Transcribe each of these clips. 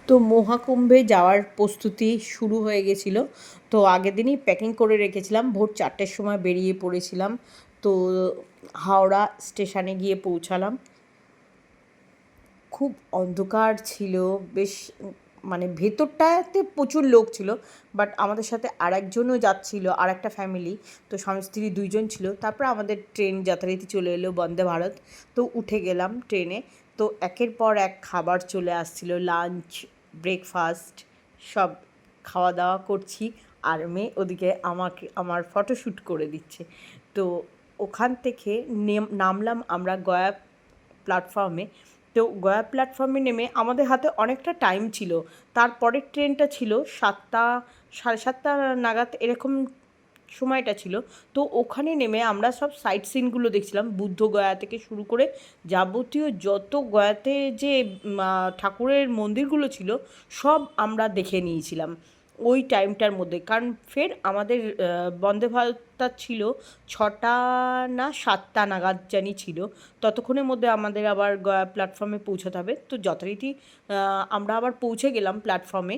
তো মহাকুম্ভে যাওয়ার প্রস্তুতি শুরু হয়ে গেছিলো। তো আগের দিনই প্যাকিং করে রেখেছিলাম, ভোর 4টের সময় বেরিয়ে পড়েছিলাম। তো হাওড়া স্টেশনে গিয়ে পৌঁছালাম। খুব অন্ধকার ছিল, বেশ মানে ভেতরটাতে প্রচুর লোক ছিল, বাট আমাদের সাথে আরেকজনও যাচ্ছিল, আর একটা ফ্যামিলি। তো স্বামী স্ত্রী দুইজন ছিল। তারপর আমাদের ট্রেন যথারীতি চলে এলো, বন্দে ভারত। তো উঠে গেলাম ট্রেনে। তো একের পর এক খাবার চলে আসছিল, লাঞ্চ, ব্রেকফাস্ট, সব খাওয়া দাওয়া করছি। আর মেয়ে ওদিকে আমার ফটোশ্যুট করে দিচ্ছে। তো ওখান থেকে নামলাম আমরা গয়া প্ল্যাটফর্মে। তো গয়া প্ল্যাটফর্মে নেমে আমাদের হাতে অনেকটা টাইম ছিল। তারপরের ট্রেনটা ছিল 7টা, 7:30 নাগাদ এরকম সময়টা ছিল। তো ওখানে নেমে আমরা সব সাইট সিনগুলো দেখছিলাম, বুদ্ধ গয়া থেকে শুরু করে যাবতীয় যত গয়াতে যে ঠাকুরের মন্দিরগুলো ছিল সব আমরা দেখে নিয়েছিলাম ওই টাইমটার মধ্যে। কারণ ফের আমাদের বন্দে ভারতটা ছিল 6টা না 7টা নাগাদ জানি ছিল। ততক্ষণের মধ্যে আমাদের আবার গয়া প্ল্যাটফর্মে পৌঁছাতে হবে। তো যথারীতি আমরা আবার পৌঁছে গেলাম প্ল্যাটফর্মে।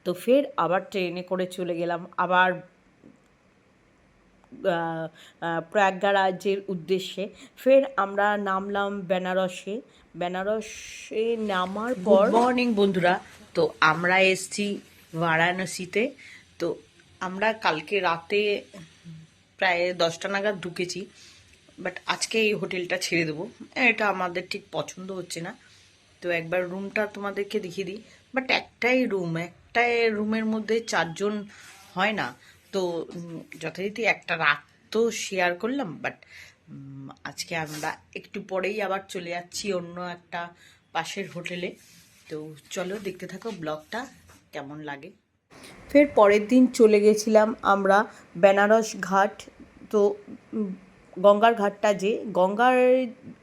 তো ফের আবার ট্রেনে করে চলে গেলাম আবার প্রয়াগরাজের উদ্দেশ্যে। ফের আমরা নামলাম বেনারসে। বেনারসে নামার পর, গুড মর্নিং বন্ধুরা। তো আমরা এসছি বারাণসীতে। তো আমরা কালকে রাতে প্রায় 10টা নাগাদ ঢুকেছি, বাট আজকে এই হোটেলটা ছেড়ে দেবো। এটা আমাদের ঠিক পছন্দ হচ্ছে না। তো একবার রুমটা তোমাদেরকে দেখিয়ে দিই। বাট একটাই রুমের মধ্যে 4জন হয় না। তো যথারীতি একটা রাত তো শেয়ার করলাম, বাট আজকে আমরা একটু পরেই আবার চলে যাচ্ছি অন্য একটা পাশের হোটেলে। তো চলো দেখতে থাকো ব্লগটা, কেমন লাগে। ফের পরের দিন চলে গেছিলাম আমরা বেনারস ঘাট। তো গঙ্গার ঘাটটা, যে গঙ্গার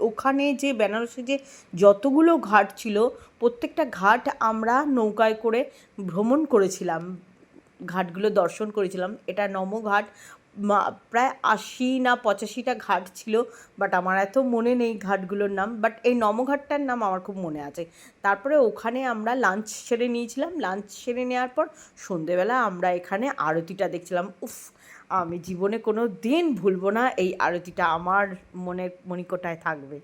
ওখানে যে বেনারসে যে যতগুলো ঘাট ছিল প্রত্যেকটা ঘাট আমরা নৌকায় করে ভ্রমণ করেছিলাম, ঘাটগুলো দর্শন করেছিলাম। এটা নমঘাট। প্রায় 80 না 85টা ঘাট ছিল, বাট আমার এত মনে নেই ঘাটগুলোর নাম, বাট এই নমঘাটটার নাম আমার খুব মনে আছে। তারপরে ওখানে আমরা লাঞ্চ সেরে নিয়েছিলাম। লাঞ্চ সেরে নেওয়ার পর সন্ধেবেলা আমরা এখানে আরতিটা দেখছিলাম। উফ, আমি জীবনে কোনো দিন ভুলবো না এই আরতিটা, আমার মনের মণিকোঠায় থাকবে।